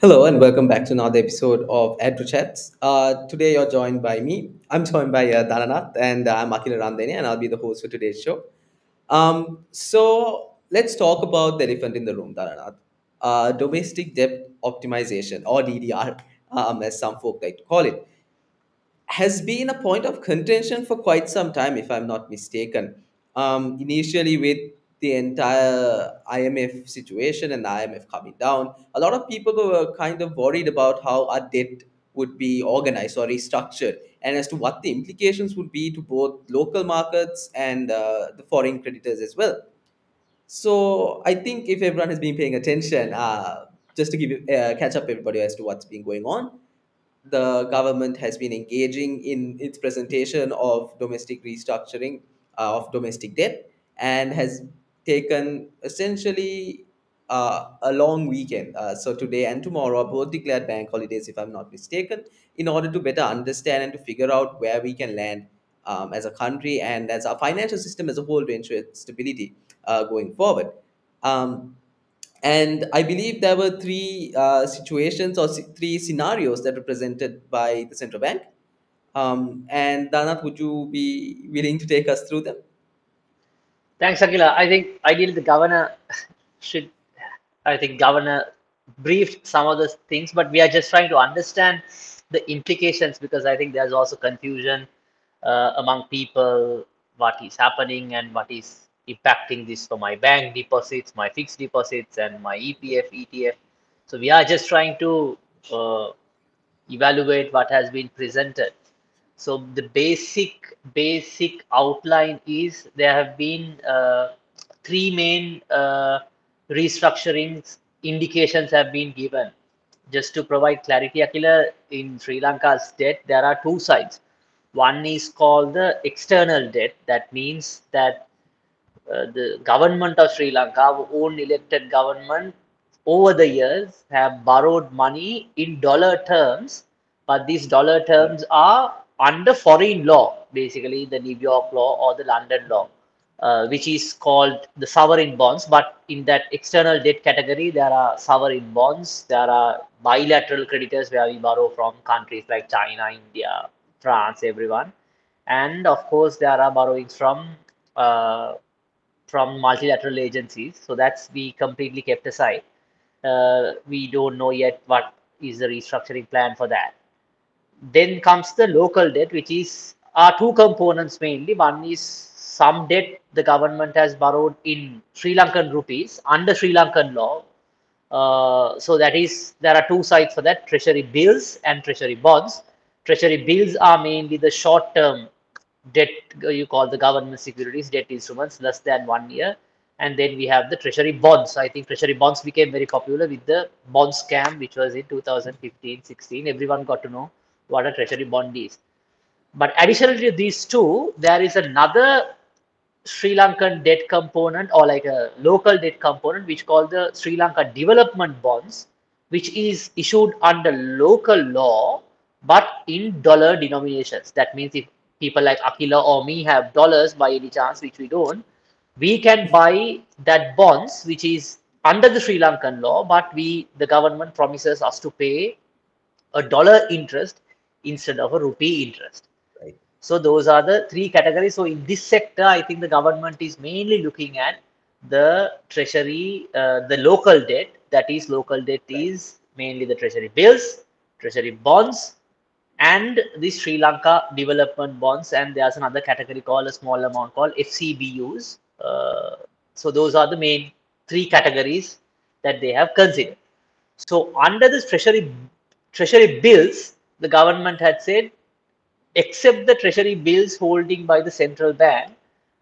Hello and welcome back to another episode of AdvoChats. Today you're joined by me. I'm joined by Dhananath and I'm Akhila Randeniya and I'll be the host for today's show. So let's talk about the elephant in the room, Dhananath. Domestic debt optimization or DDR, as some folk like to call it, has been a point of contention for quite some time, if I'm not mistaken. Initially, with the entire IMF situation and the IMF coming down, a lot of people were kind of worried about how our debt would be organized or restructured, and as to what the implications would be to both local markets and the foreign creditors as well. So I think if everyone has been paying attention, just to give you catch up everybody as to what's been going on, the government has been engaging in its presentation of domestic restructuring of domestic debt and has taken essentially a long weekend. So today and tomorrow are both declared bank holidays, if I'm not mistaken, in order to better understand and to figure out where we can land as a country and as our financial system as a whole to ensure stability going forward. Um, and I believe there were three situations or three scenarios that were presented by the central bank. And Danath, would you be willing to take us through them? Thanks, Akhila. I think ideally the governor should, I think governor briefed some of the things, but we are just trying to understand the implications because I think there's also confusion among people what is happening and what is impacting this for my bank deposits, my fixed deposits, and my EPF, ETF. So we are just trying to uh, evaluate what has been presented. So the basic outline is there have been three main restructurings indications have been given. Just to provide clarity, Akila, in Sri Lanka's debt, there are two sides. One is called the external debt. That means that the government of Sri Lanka, our own elected government, over the years have borrowed money in dollar terms, but these dollar terms are under foreign law, basically the New York law or the London law, which is called the sovereign bonds. But in that external debt category, there are sovereign bonds, there are bilateral creditors where we borrow from countries like China, India, France, everyone. And of course, there are borrowings uh, from multilateral agencies. So that's we completely kept aside. We don't know yet what is the restructuring plan for that. Then comes the local debt, which is are two components mainly. One is some debt the government has borrowed in Sri Lankan rupees under Sri Lankan law. So that is there are two sides for that: treasury bills and treasury bonds. Treasury bills are mainly the short-term debt you call the government securities, debt instruments less than 1 year. And then we have the treasury bonds. I think treasury bonds became very popular with the bond scam, which was in 2015-16. Everyone got to know what a treasury bond is. But additionally to these two, there is another Sri Lankan debt component or like a local debt component, which called the Sri Lanka development bonds, which is issued under local law but in dollar denominations. That means if people like Akila or me have dollars by any chance, which we don't, we can buy that bonds which is under the Sri Lankan law, but the government promises us to pay a dollar interest instead of a rupee interest. Right. So those are the three categories. So in this sector, I think the government is mainly looking at the treasury, the local debt. That is, local debt Right. is mainly the treasury bills, treasury bonds, and the Sri Lanka development bonds. And there's another category called a small amount called FCBUs. So those are the main three categories that they have considered. So under this treasury bills, the government had said except the treasury bills holding by the central bank,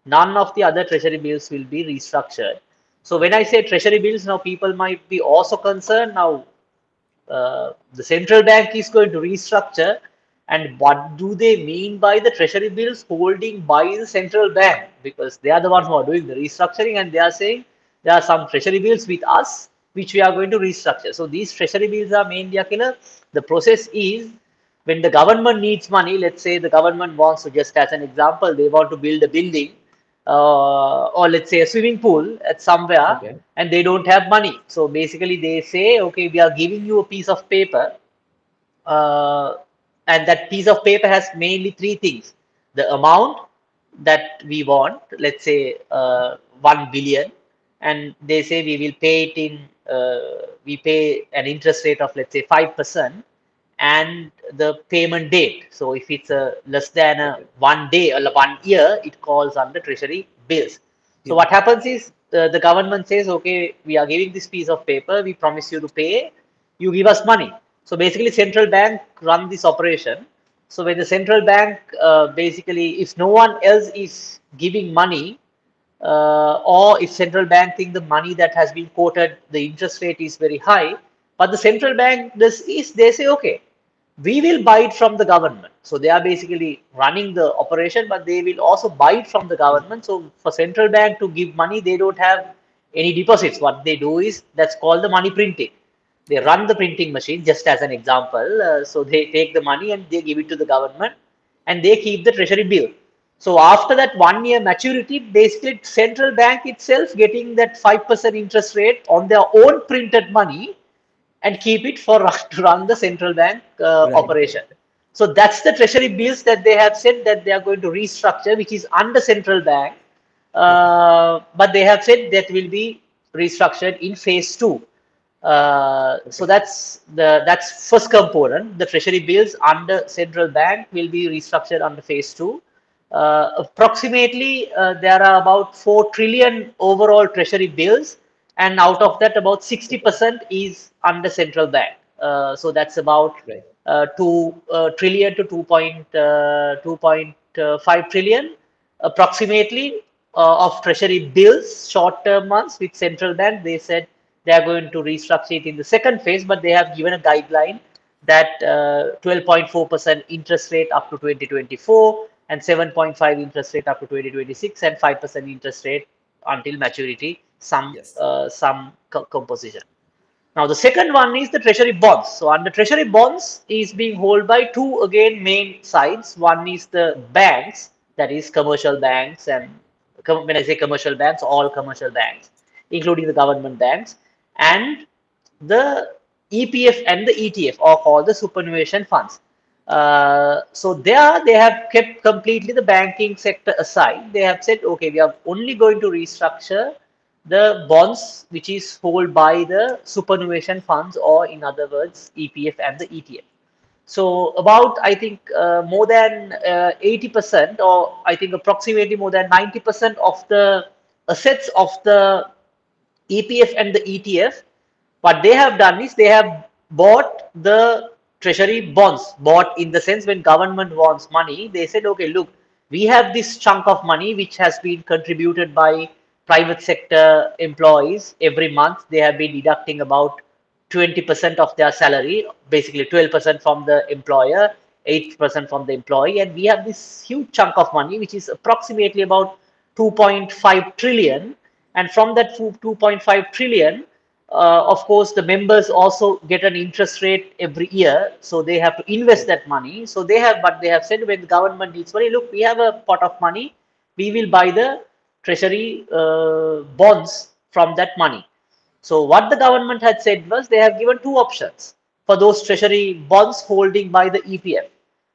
none of the other treasury bills will be restructured. So when I say treasury bills, now people might be also concerned. Now the central bank is going to restructure, and what do they mean by the treasury bills holding by the central bank? Because they are the ones who are doing the restructuring, and they are saying there are some treasury bills with us which we are going to restructure. So these treasury bills are mainly Akila. The process is when the government needs money, let's say the government wants to, just as an example, they want to build a building, or let's say a swimming pool at somewhere, Okay. and they don't have money. So basically they say, okay, we are giving you a piece of paper, uh, and that piece of paper has mainly three things: the amount that we want, let's say 1 billion, and they say we will pay it in, we pay an interest rate of, let's say, 5%, and the payment date. So if it's a less than a Okay. 1 day or 1 year, it calls under treasury bills. So Yeah. what happens is, the government says, okay, we are giving this piece of paper, we promise you to pay, you give us money. So basically, central bank run this operation. So when the central bank, basically, if no one else is giving money, or if central bank think the money that has been quoted, the interest rate is very high, but the central bank this is they say, okay, we will buy it from the government. So they are basically running the operation, but they will also buy it from the Mm. government. So for central bank to give money, they don't have any deposits. What they do is that's called the money printing. They run the printing machine, just as an example. So they take the money and they give it to the government, and they keep the treasury bill. So after that 1 year maturity, basically central bank itself getting that 5% interest rate on their own printed money, and keep it for to run the central bank Right. operation. So that's the treasury bills that they have said that they are going to restructure, which is under central bank. Okay. But they have said that will be restructured in phase two. So Okay. that's first component. The treasury bills under central bank will be restructured under phase two. Approximately, there are about 4 trillion overall treasury bills, and out of that, about Okay. 60% is under central bank. So that's about Right. 2 trillion to 2.5 trillion approximately of treasury bills, short-term ones with central bank. They said they are going to restructure it in the second phase, but they have given a guideline that 12.4% interest rate up to 2024, and 7.5 interest rate up to 2026, and 5% interest rate until maturity, Yes. some composition. Now the second one is the treasury bonds. So under treasury bonds is being held by two again main sides. One is the banks, that is commercial banks, and when I say commercial banks, all commercial banks, including the government banks, and the EPF and the ETF, or called the superannuation funds. So there they have kept completely the banking sector aside. They have said, okay, we are only going to restructure the bonds which is held by the superannuation funds, or in other words, EPF and the ETF. So about, I think, more than 80%, or I think approximately more than 90% of the assets of the EPF and the ETF, what they have done is they have bought the treasury bonds. Bought in the sense, when government wants money, they said, okay, look, we have this chunk of money which has been contributed by private sector employees every month. They have been deducting about 20% of their salary, basically 12% from the employer, 8% from the employee, and we have this huge chunk of money which is approximately about 2.5 trillion. And from that 2.5 trillion, of course, the members also get an interest rate every year, so they have to invest Right. that money. So they have, but they have said, when the government needs money, look, we have a pot of money, we will buy the treasury bonds from that money. So what the government had said was, they have given two options for those treasury bonds holding by the EPF.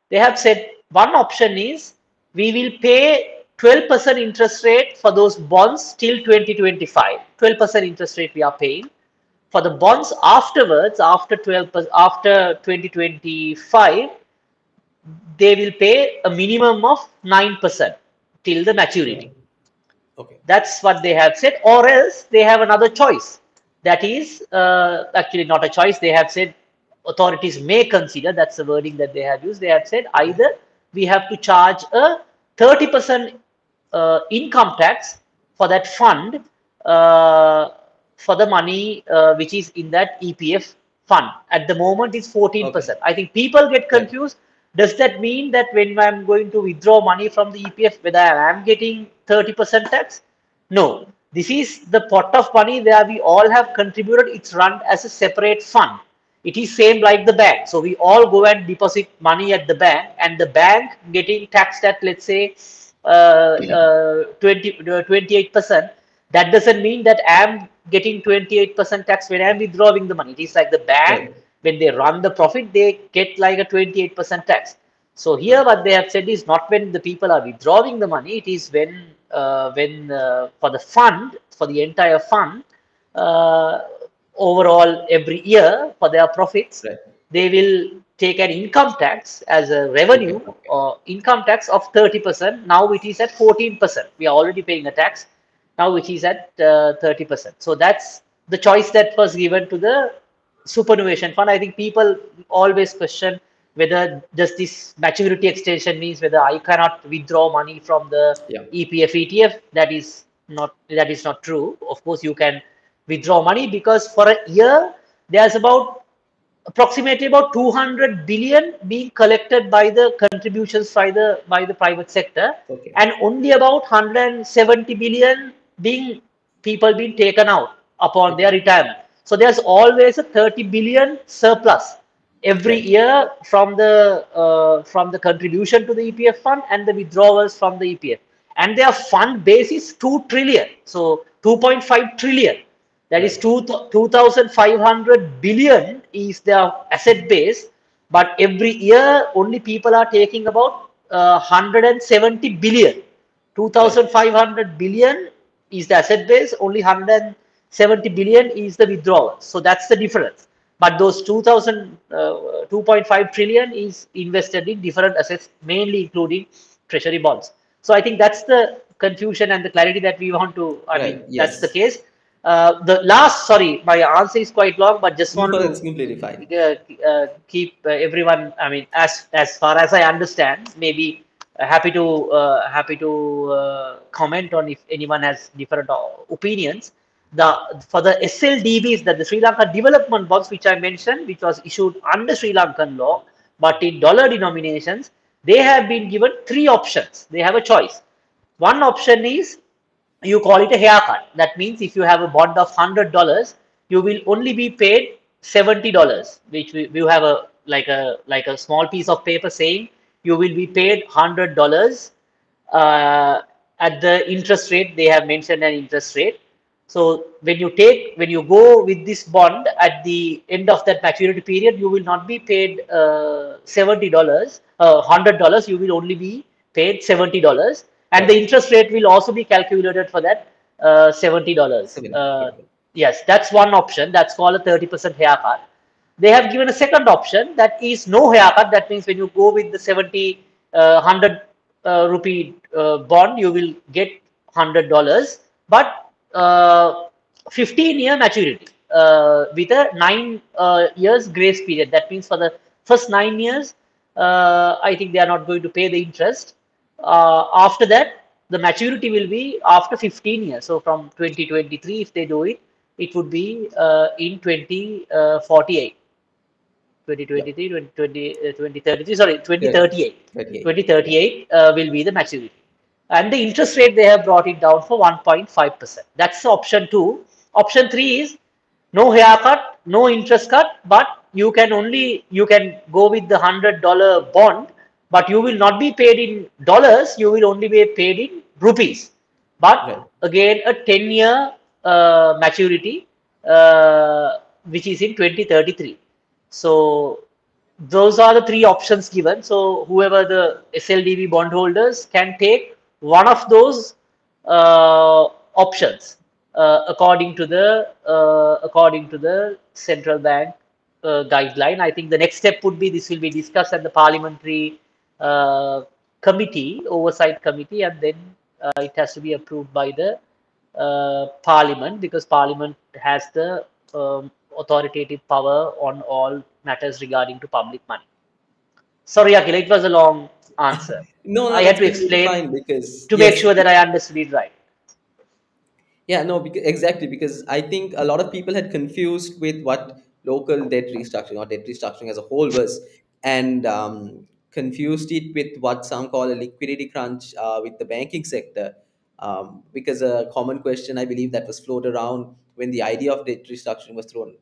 They have said one option is, we will pay 12% interest rate for those bonds till 2025. 12% interest rate we are paying. For the bonds afterwards, after 12, after 2025, they will pay a minimum of 9% till the maturity. Right. Okay. That's what they have said, or else they have another choice. That is actually not a choice. They have said authorities may consider, that's the wording that they have used. They have said Okay. either we have to charge a 30% income tax for that fund, uh, for the money which is in that EPF fund. At the moment, it's Okay. 14%. I think people get Right. confused. Does that mean that when I'm going to withdraw money from the EPF, whether I am getting 30% tax? No. This is the pot of money where we all have contributed. It's run as a separate fund. It is same like the bank. So we all go and deposit money at the bank, and the bank getting taxed at, let's say, 28%, that doesn't mean that I'm getting 28% tax when I'm withdrawing the money. It is like the bank, Right. when they run the profit, they get like a 28% tax. So here Right. what they have said is not when the people are withdrawing the money, it is when for the fund, for the entire fund, uh, overall every year for their profits, Right. they will take an income tax as a Okay. revenue Okay. or income tax of 30%. Now it is at 14%. We are already paying a tax. Now it is at 30%. So that's the choice that was given to the superannuation fund. I think people always question whether does this maturity extension means whether I cannot withdraw money from the Yeah. EPF ETF. That is not true. Of course, you can withdraw money because for a year there's about approximately about 200 billion being collected by the contributions by the private sector, Okay. and only about 170 billion being people being taken out upon their Okay. retirement. So there's always a 30 billion surplus every Right. year from the contribution to the EPF fund and the withdrawals from the EPF, and their fund base is 2 trillion, so 2.5 trillion, that is Right. 2,500 billion is their asset base, but every year only people are taking about 170 billion. Right. 2,500 billion is the asset base, only 170 billion is the withdrawal. So that's the difference. But those 2.5 trillion is invested in different assets, mainly including treasury bonds. So I think that's the confusion and the clarity that we want to, I Right. mean, that's the Yes. case. Sorry, my answer is quite long, but just No, wanted that's completely fine. to keep everyone, I mean, as far as I understand, maybe happy to comment on if anyone has different opinions. The For the SLDBs, that the Sri Lanka development bonds, which I mentioned, which was issued under Sri Lankan law, but in dollar denominations, they have been given three options. They have a choice. One option is you call it a haircut. That means if you have a bond of $100, you will only be paid $70, which we have a small piece of paper saying you will be paid $100 uh, at the interest rate. They have mentioned an interest rate. So when you go with this bond at the end of that maturity period, you will not be paid $70, $100. You will only be paid $70, and the Right. interest rate will also be calculated for that $70. 70. Okay. Yes, that's one option. That's called a 30% haircut. They have given a second option that is no haircut. That means when you go with the 70, 100 rupee bond, you will get $100, but 15-year maturity with a 9 years grace period. That means for the first 9 years, I think they are not going to pay the interest. After that, the maturity will be after 15 years. So from 2023, if they do it, it would be in 2048. Yeah. 2023, 2033, sorry, 30. 2038. 38. Yeah. 2038 will be the maturity. And the interest rate, they have brought it down for 1.5%. That's option two. Option three is no haircut, no interest cut, but you can go with the $100 bond, but you will not be paid in dollars, you will only be paid in rupees. But Right. again, a 10-year maturity, which is in 2033. So those are the three options given. So whoever the SLDB bondholders can take one of those options according to the central bank guideline. I think the next step would be this will be discussed at the parliamentary uh, committee, oversight committee, and then it has to be approved by the parliament, because parliament has the authoritative power on all matters regarding to public money. Sorry, Akhil, it was a long answer. No, no, I had that's to completely explain fine because to make yes. sure that I understood it right. Yeah, no, because, exactly, because I think a lot of people had confused with what local debt restructuring or debt restructuring as a whole was, and confused it with what some call a liquidity crunch with the banking sector. Because a common question I believe that was floated around when the idea of debt restructuring was thrown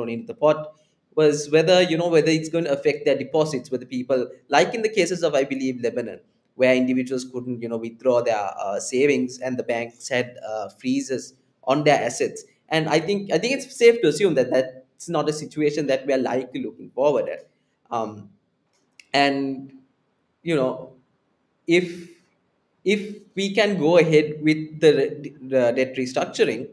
into the pot was whether whether it's going to affect their deposits, whether people, like in the cases of I believe Lebanon, where individuals couldn't, withdraw their savings, and the banks had freezes on their assets. And I think it's safe to assume that that's not a situation that we are likely looking forward at. Um, and you know, if if we can go ahead with the debt restructuring,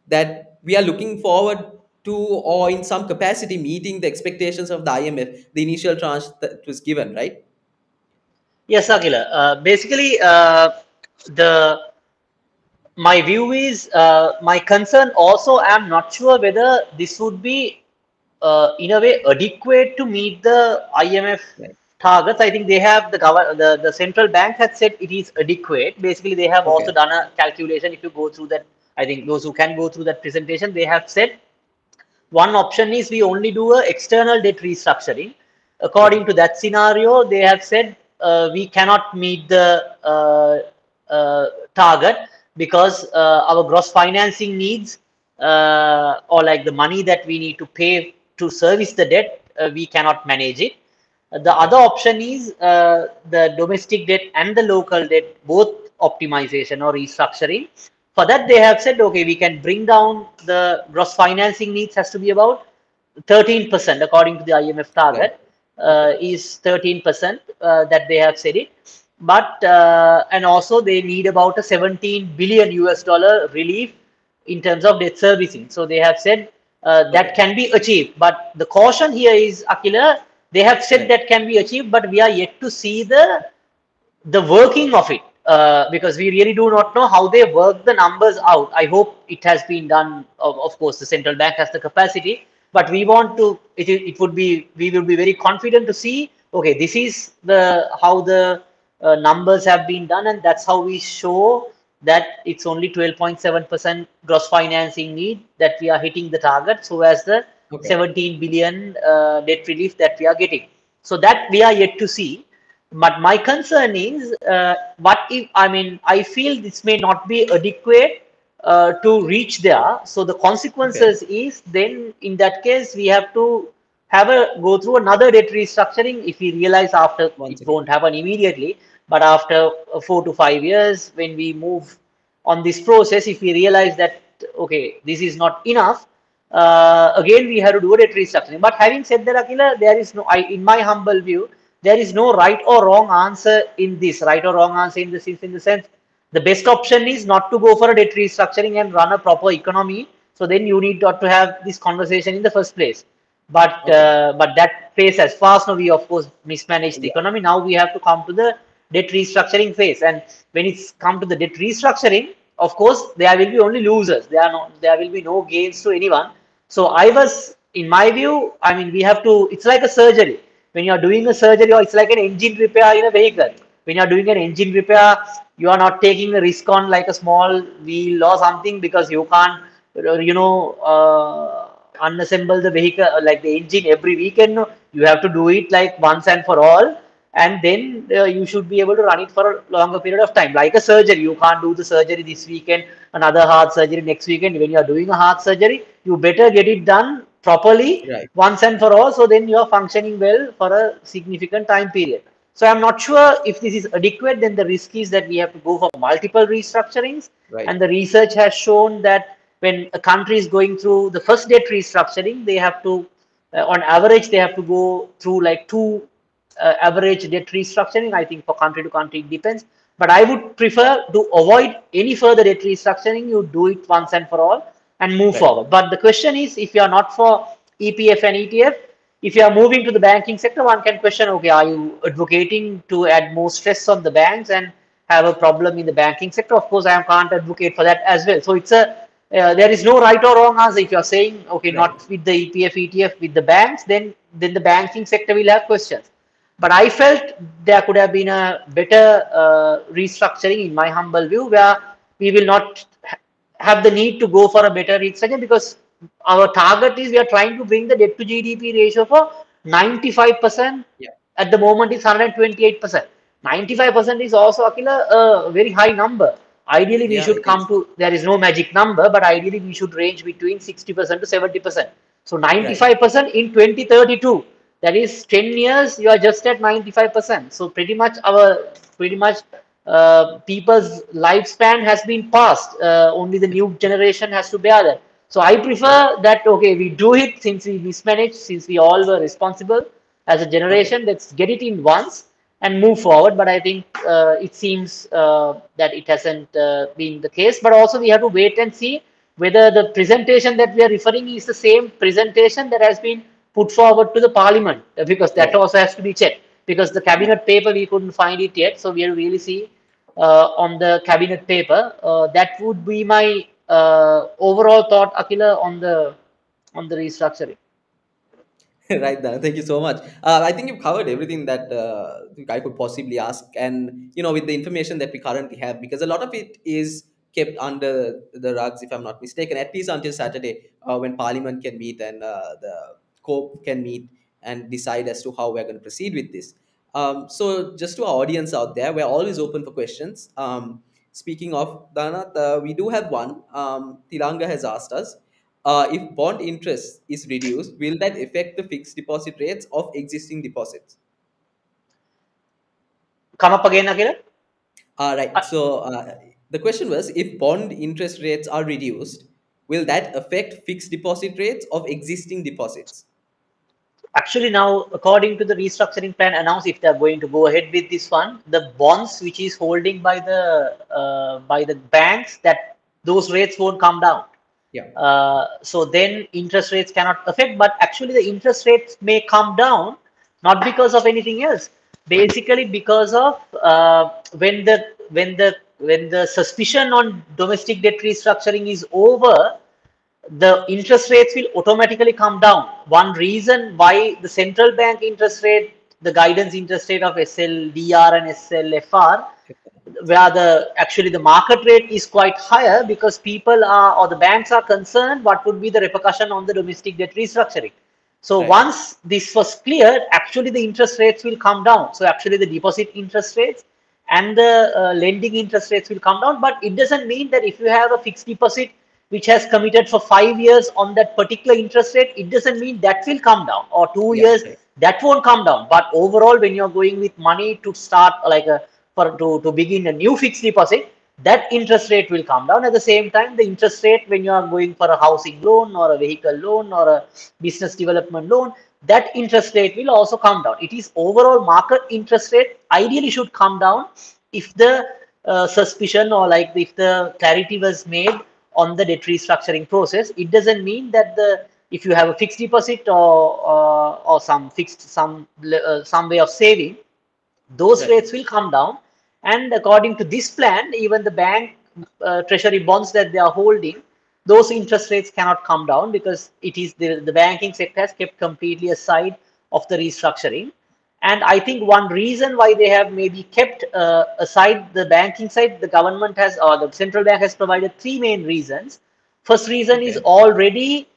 that we are looking forward to, or in some capacity meeting the expectations of the IMF, the initial tranche that was given, right? Yes, Akhila. Basically, the my view is my concern also. I'm not sure whether this would be in a way adequate to meet the IMF Right. targets. I think they have the central bank had said it is adequate. Basically, they have also Okay. done a calculation. If you go through that, I think those who can go through that presentation, they have said one option is we only do a external debt restructuring. According Okay. to that scenario, they have said we cannot meet the target because our gross financing needs or like the money that we need to pay to service the debt, we cannot manage it. The Okay. other option is the domestic debt and the local debt, both optimization or restructuring. For that, they have said, okay, we can bring down the gross financing needs has to be about 13% according to the IMF Right. target Okay. is 13% that they have said it. But and also they need about a 17 billion US dollar relief in terms of debt servicing. So they have said that Okay. can be achieved. But the caution here is, Akhila, they have said Right. that can be achieved, but we are yet to see the working of it because we really do not know how they work the numbers out. I hope it has been done. Of course, the central bank has the capacity, but we want to. It would be we will be very confident to see. Okay, this is the how the numbers have been done, and that's how we show that it's only 12.7% gross financing need that we are hitting the target. So as the Okay. 17 billion debt relief that we are getting. So that we are yet to see. But my concern is, what if, I mean, I feel this may not be adequate to reach there. So the Okay. consequences is then in that case, we have to go through another debt restructuring if we realize after Once it again. won't happen immediately, but after 4 to 5 years, when we move on this process, if we realize that, okay, this is not enough, again, we have to do a debt restructuring. But having said that, Akila, there is no, in my humble view, there is no right or wrong answer in this. Right or wrong answer in the sense, the best option is not to go for a debt restructuring and run a proper economy. So then you need not to have this conversation in the first place. Okay. But that phase has passed now. We of course mismanaged the Yeah. economy. Now we have to come to the debt restructuring phase. And when it's come to the debt restructuring, of course there will be only losers. There will be no gains to anyone. So I was, in my view, I mean, we have to. It's like a surgery. When you are doing a surgery, or it's like an engine repair in a vehicle. When you are doing an engine repair, you are not taking a risk on like a small wheel or something because you can't, unassemble the vehicle like the engine every weekend. No. You have to do it like once and for all, and then you should be able to run it for a longer period of time. Like a surgery, you can't do the surgery this weekend, another heart surgery next weekend. When you are doing a heart surgery, you better get it done properly Right. once and for all, so then you are functioning well for a significant time period. So I'm not sure if this is adequate. Then the risk is that we have to go for multiple restructurings, Right. and the research has shown that when a country is going through the first debt restructuring, they have to, on average, they have to go through like two average debt restructuring. I think for country to country it depends. But I would prefer to avoid any further debt restructuring. You do it once and for all and move Right. forward. But the question is, if you are not for EPF and ETF, if you are moving to the banking sector, one can question, okay, are you advocating to add more stress on the banks and have a problem in the banking sector? Of course, I can't advocate for that as well. So it's there is no right or wrong answer. If you're saying, okay, Right. not with the EPF, ETF, with the banks, then the banking sector will have questions. But I felt there could have been a better restructuring, in my humble view, where we will not have the need to go for a better restructuring because our target is we are trying to bring the debt to GDP ratio for 95%. Yeah. At the moment, it's 128%. 95% is also, Akila, a very high number. Ideally, we Yeah, should it come is. to, there is no magic number, but ideally we should range between 60% to 70%. So Right. 95% in 2032. That is 10 years, you are just at 95%. So pretty much people's lifespan has been passed. Only the new generation has to bear that. So I Right. prefer that, okay, we do it since we mismanaged, since we all were responsible as a Okay. generation, let's get it in once and move forward. But I think it seems that it hasn't been the case. But also we have to wait and see whether the presentation that we are referring is the same presentation that has been put forward to the parliament, because that Right. also has to be checked, because the Yeah. cabinet paper we couldn't find it yet, so we have to really see on the cabinet paper. That would be my overall thought, Akila, on the restructuring. Right, Dana. Thank you so much. I think you've covered everything that I could possibly ask, and with the information that we currently have, because a lot of it is kept under the rugs, if I'm not mistaken, at least until Saturday, when Parliament can meet and the COPE can meet and decide as to how we're going to proceed with this. So, just to our audience out there, we're always open for questions. Speaking of Dana, we do have one. Tilanga has asked us. If bond interest is reduced, will that affect the fixed deposit rates of existing deposits? Come up again, Akila. Right. So the question was, if bond interest rates are reduced, will that affect fixed deposit rates of existing deposits? Actually, now, according to the restructuring plan announced, if they are going to go ahead with this one, the bonds which is holding by the banks, that those rates won't come down. Yeah. So then interest rates cannot affect, but actually the interest rates may come down, not because of anything else, basically because of when the suspicion on domestic debt restructuring is over, the interest rates will automatically come down. One reason why the central bank interest rate, the guidance interest rate of SLDR and SLFR, where the actually the market rate is quite higher, because people are, or the banks are concerned what would be the repercussion on the domestic debt restructuring. So Right. once this was cleared, actually the interest rates will come down. So actually the deposit interest rates and the lending interest rates will come down. But it doesn't mean that if you have a fixed deposit which has committed for 5 years on that particular interest rate, it doesn't mean that will come down, or two Yeah. years Right. that won't come down. But overall, when you're going with money to start like a to begin a new fixed deposit, that interest rate will come down. At the same time, the interest rate when you are going for a housing loan or a vehicle loan or a business development loan, that interest rate will also come down. It is overall market interest rate ideally should come down if the suspicion, or like if the clarity was made on the debt restructuring process. It doesn't mean that the if you have a fixed deposit or some fixed some way of saving, those Right. rates will come down. And according to this plan, even the bank treasury bonds that they are holding, those interest rates cannot come down, because it is the banking sector has kept completely aside of the restructuring. And I think one reason why they have maybe kept aside the banking side, the government has, or the central bank has provided three main reasons. First reason is Okay. already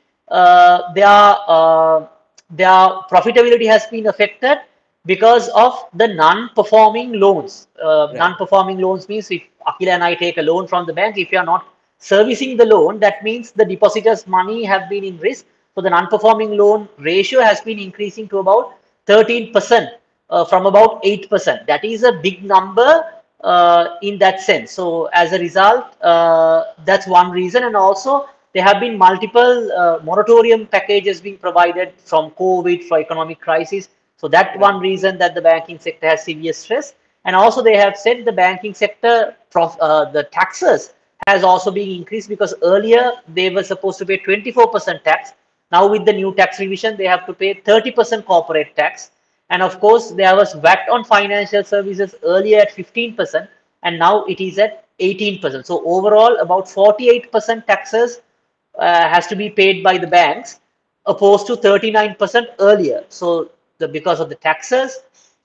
their profitability has been affected because of the non-performing loans. Right. Non-performing loans means if Akila and I take a loan from the bank, if you are not servicing the loan, that means the depositor's money have been in risk. So the non-performing loan ratio has been increasing to about 13% from about 8%. That is a big number in that sense. So as a result, that's one reason. And also there have been multiple moratorium packages being provided from COVID for economic crisis. So that Right. one reason that the banking sector has severe stress. And also they have said the banking sector, the taxes has also been increased, because earlier they were supposed to pay 24% tax. Now with the new tax revision, they have to pay 30% corporate tax. And of course, there was VAT on financial services earlier at 15%, and now it is at 18%. So overall, about 48% taxes has to be paid by the banks, opposed to 39% earlier. So because of the taxes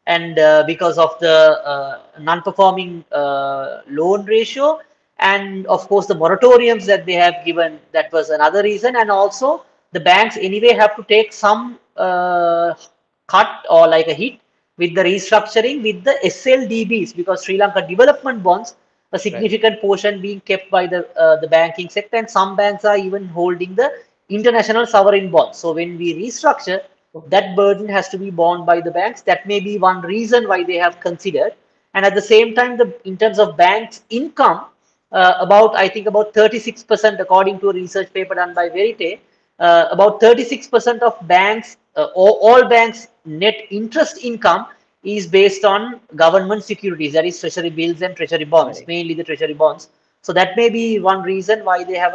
and because of the non-performing loan ratio, and of course the moratoriums that they have given, that was another reason. And also the banks anyway have to take some cut or like a hit with the restructuring with the SLDBs, because Sri Lanka development bonds, a Right. significant portion being kept by the banking sector, and some banks are even holding the international sovereign bonds. So when we restructure, Okay. That burden has to be borne by the banks. That may be one reason why they have considered. And at the same time, in terms of banks' income, I think about 36%, according to a research paper done by Verite, about 36% of banks, all banks' net interest income is based on government securities, that is treasury bills and treasury bonds, Right. mainly the treasury bonds. So that may be one reason why they have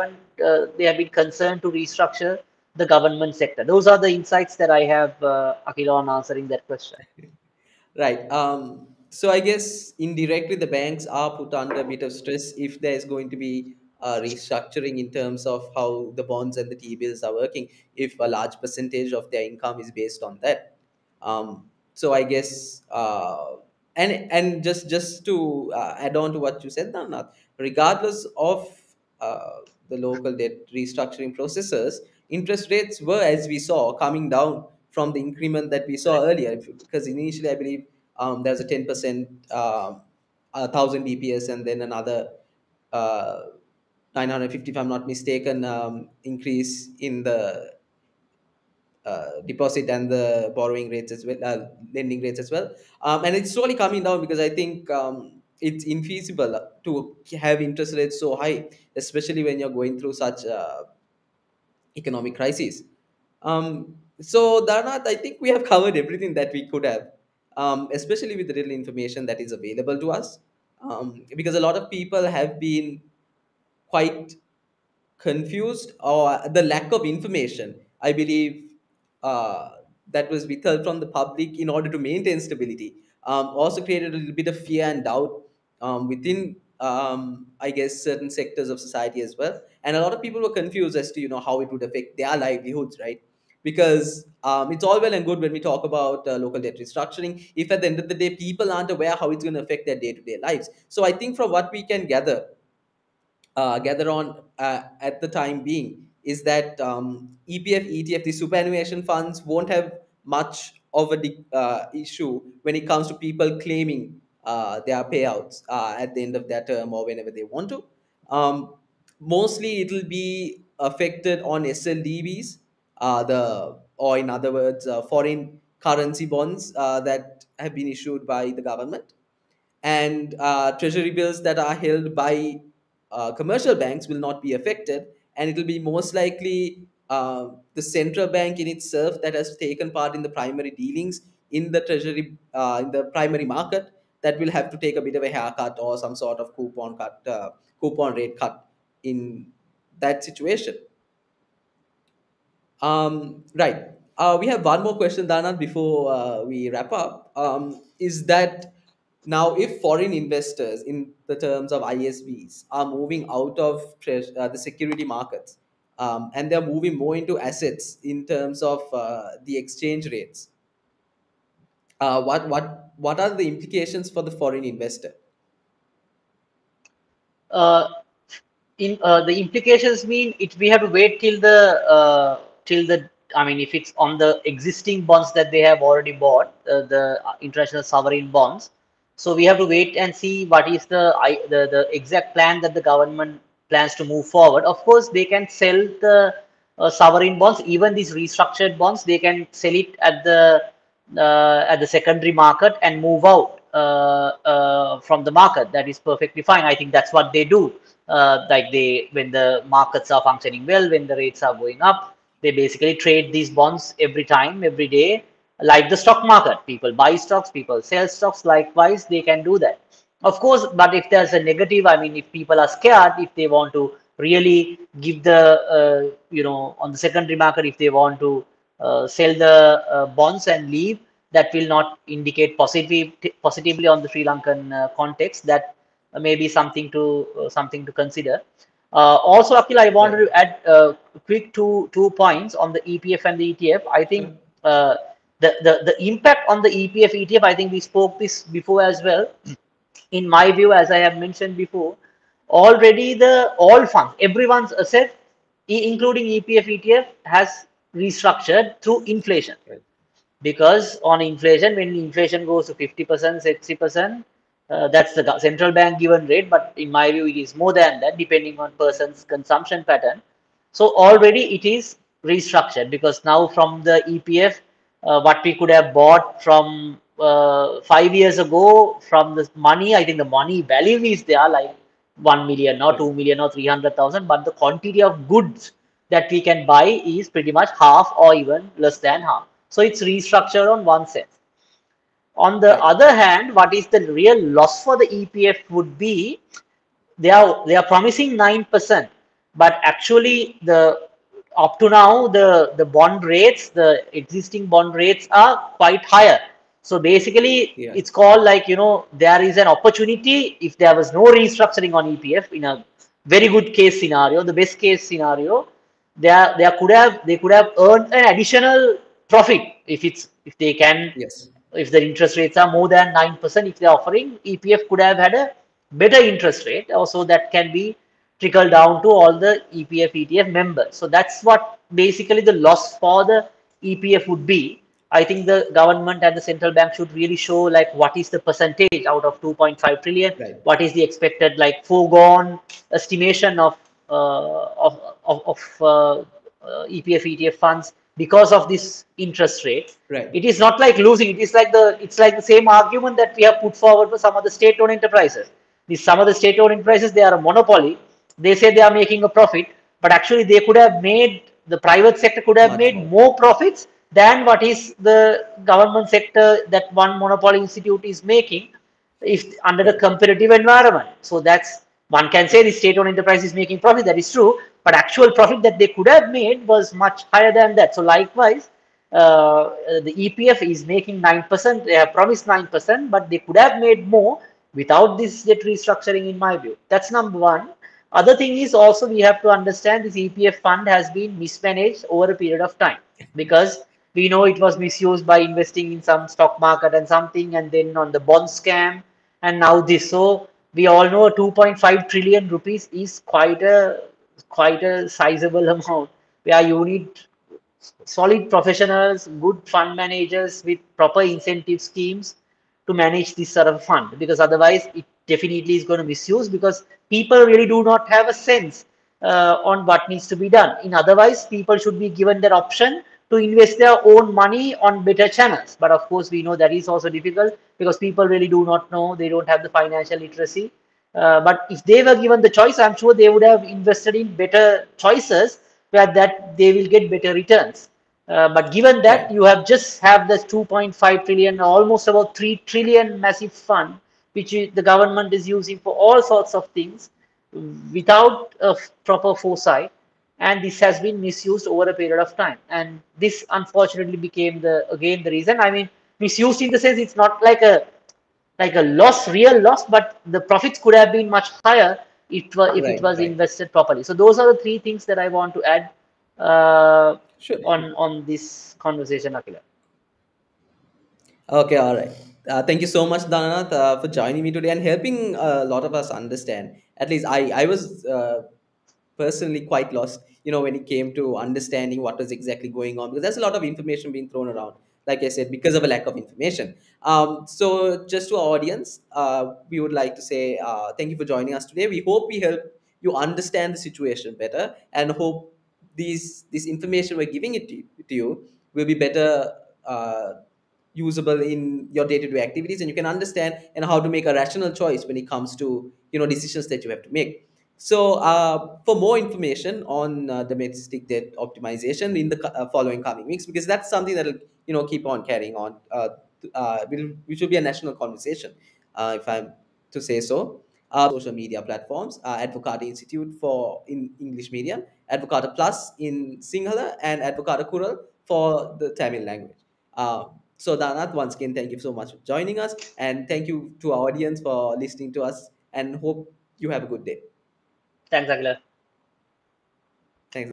been concerned to restructure the government sector. Those are the insights that I have, Akhila, on answering that question. Right. So I guess indirectly the banks are put under a bit of stress if there's going to be restructuring in terms of how the bonds and the T-bills are working, if a large percentage of their income is based on that. So I guess and just to add on to what you said, Nanath, regardless of the local debt restructuring processes, interest rates were, as we saw, coming down from the increment that we saw Correct. earlier. Because initially, I believe there's a 10%, 1,000 BPS, and then another uh, 950, if I'm not mistaken, increase in the deposit and the borrowing rates as well, lending rates as well. And it's slowly coming down because I think it's infeasible to have interest rates so high, especially when you're going through such economic crises. So, Dharnath, I think we have covered everything that we could have, especially with the little information that is available to us. Because a lot of people have been quite confused, or the lack of information, I believe, uh, that was withheld from the public in order to maintain stability, also created a little bit of fear and doubt within, I guess, certain sectors of society as well. And a lot of people were confused as to, how it would affect their livelihoods, right? Because it's all well and good when we talk about local debt restructuring, if at the end of the day people aren't aware how it's going to affect their day-to-day lives. So I think from what we can gather on at the time being is that EPF, ETF, the superannuation funds won't have much of a issue when it comes to people claiming their payouts at the end of their term or whenever they want to. Um, Mostly, it'll be affected on SLDBs, or in other words, foreign currency bonds that have been issued by the government, and treasury bills that are held by commercial banks will not be affected, and it will be most likely the central bank in itself that has taken part in the primary dealings in the treasury, in the primary market, that will have to take a bit of a haircut or some sort of coupon rate cut in that situation. Right. We have one more question, Dana, before we wrap up. Is that now, if foreign investors, in the terms of ISBs, are moving out of the security markets, and they're moving more into assets in terms of the exchange rates, what are the implications for the foreign investor? Uh, in The implications mean it we have to wait till the I mean, if it's on the existing bonds that they have already bought, the international sovereign bonds, so we have to wait and see what is the exact plan that the government plans to move forward. Of course, they can sell the sovereign bonds, even these restructured bonds, they can sell it at the secondary market and move out from the market. That is perfectly fine. I think that's what they do. When the markets are functioning well, when the rates are going up, they basically trade these bonds every time, every day, like the stock market. People buy stocks, people sell stocks. Likewise, they can do that. Of course, but if there's a negative, I mean, if people are scared, if they want to really give on the secondary market, if they want to sell the bonds and leave, that will not indicate positively on the Sri Lankan context. That may be something to consider. Also, Akhil, I wanted Right. to add quick two points on the EPF and the ETF. I think Sure. uh, the impact on the EPF ETF. I think we spoke this before as well. In my view, as I have mentioned before, already the all funds, everyone's asset, including EPF, ETF, has restructured through inflation. Right. Because on inflation, when inflation goes to 50%, 60%, that's the central bank given rate. But in my view, it is more than that, depending on person's consumption pattern. So already it is restructured, because now from the EPF, what we could have bought from 5 years ago from the money. I think the money value is there like 1 million or Right. 2 million or 300,000, but the quantity of goods that we can buy is pretty much half or even less than half. So it's restructured on one sense. On the Right. other hand, what is the real loss for the EPF would be they are promising 9%, but actually the up to now the bond rates, the existing bond rates are quite higher. So basically Yeah. it's called like, there is an opportunity if there was no restructuring on EPF in a very good case scenario, the best case scenario, they could have earned an additional profit if they can, Yes. if the interest rates are more than 9%, if they're offering, EPF could have had a better interest rate. Also, that can be trickled down to all the EPF, ETF members. So that's what basically the loss for the EPF would be. I think the government and the central bank should really show like what is the percentage out of 2.5 trillion, Right. what is the expected like foregone estimation of EPF, ETF funds because of this interest rate. Right. It is not like losing. It's like the same argument that we have put forward for some of the state-owned enterprises. Some of the state-owned enterprises, they are a monopoly. They say they are making a profit, but actually they could have made, the private sector could have Much made more. more profits than what is the government sector that one monopoly institute is making if under the Right. competitive environment. So that's, one can say the state-owned enterprise is making profit. That is true, but actual profit that they could have made was much higher than that. So likewise, the EPF is making 9%. They have promised 9%, but they could have made more without this debt restructuring, in my view. That's number one. Other thing is also we have to understand this EPF fund has been mismanaged over a period of time because we know it was misused by investing in some stock market and something, and then on the bond scam, and now this. So we all know 2.5 trillion rupees is quite a sizable amount where you need solid professionals, good fund managers with proper incentive schemes to manage this sort of fund, because otherwise it definitely is going to misuse because people really do not have a sense on what needs to be done. In otherwise, people should be given that option to invest their own money on better channels. But of course, we know that is also difficult because people really do not know, they don't have the financial literacy. But if they were given the choice, I'm sure they would have invested in better choices where that they will get better returns. But given that Right. you have just have this 2.5 trillion, almost about 3 trillion massive fund, which the government is using for all sorts of things without a proper foresight, and this has been misused over a period of time. And this unfortunately became the reason. I mean, misused in the sense it's not like a loss, real loss, but the profits could have been much higher if it Right. was Right. invested properly. So those are the three things that I want to add uh, Sure. on this conversation, Akhila. Okay, all right. Thank you so much, Dhananath, for joining me today and helping a lot of us understand. At least I was personally quite lost, when it came to understanding what was exactly going on, because there's a lot of information being thrown around, like I said, because of a lack of information. So just to our audience, we would like to say thank you for joining us today. We hope we help you understand the situation better, and hope this information we're giving it to you will be better usable in your day-to-day activities, and you can understand and how to make a rational choice when it comes to decisions that you have to make. So for more information on domestic debt optimization in the following coming weeks, because that's something that will keep on carrying on, which will be a national conversation, if I'm to say so. Social media platforms, Advocata Institute for in English medium, Advocata Plus in Sinhala, and Advocata Kural for the Tamil language. uh, so, Danath, once again, thank you so much for joining us. And thank you to our audience for listening to us. And hope you have a good day. Thanks, Akhila.